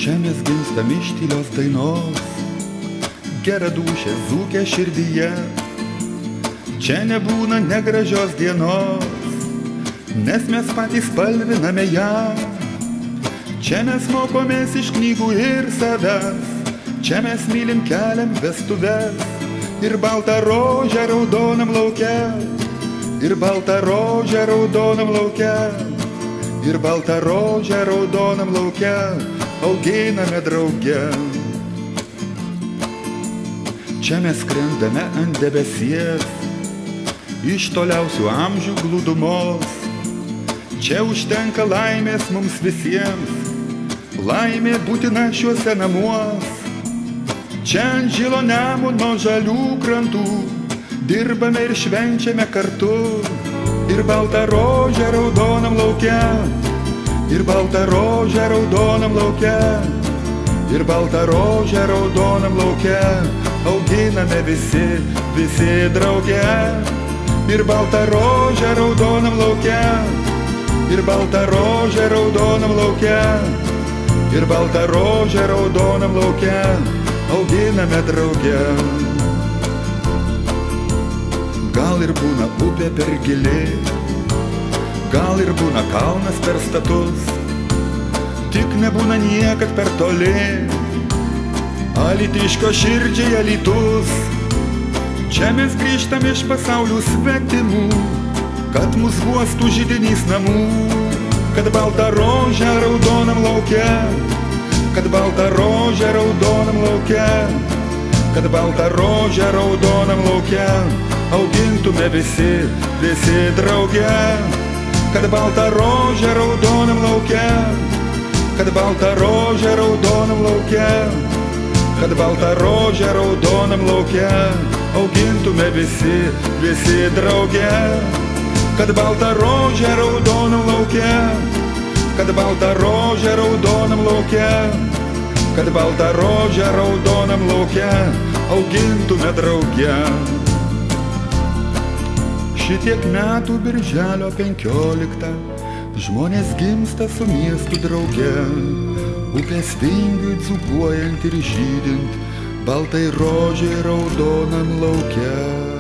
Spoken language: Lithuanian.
Čia mes gimstam iš tylios dainos, gera dūšė zūkia širdyje. Čia nebūna negražios dienos, nes mes patys spalviname ją. Čia mes mokomės iš knygų ir savęs, čia mes mylim, keliam vestuves. Ir baltą rožę raudonam lauke, ir baltą rožę raudonam lauke, ir baltą rožę raudonam lauke auginame drauge. Čia mes skrendame ant debesies, iš toliausių amžių glūdumos. Čia užtenka laimės mums visiems, laimė būtina šiuose namuos. Čia ant žilo Nemuno žalių krantų dirbame ir švenčiame kartu. Ir baltą rožę raudonam lauke, ir baltą rožę raudonam lauke, ir baltą rožę raudonam lauke auginame visi, visi drauge. Ir baltą rožę raudonam lauke, ir baltą rožę raudonam lauke, ir baltą rožę raudonam lauke auginame drauge. Gal ir būna upė per gili, gal ir būna kalnas per status, tik nebūna niekad per toli alytiškio širdžiai Alytus. Čia mes grįžtam iš pasaulių svetimų, kad mus guostų židinys namų. Kad baltą rožę raudonam lauke, kad baltą rožę raudonam lauke, kad baltą rožę raudonam lauke augintume visi, visi drauge. Kad baltą rožę raudonam lauke, kad baltą rožę raudonam lauke, kad baltą rožę raudonam lauke augintume visi, visi drauge. Kad baltą rožę raudonam lauke, kad baltą rožę raudonam lauke, kad baltą rožę raudonam lauke augintume drauge. Šitiek metų birželio 15 žmonės gimsta su miestu drauge. Upės vingiui dzūkuojant ir žydint baltai rožiai raudonam lauke.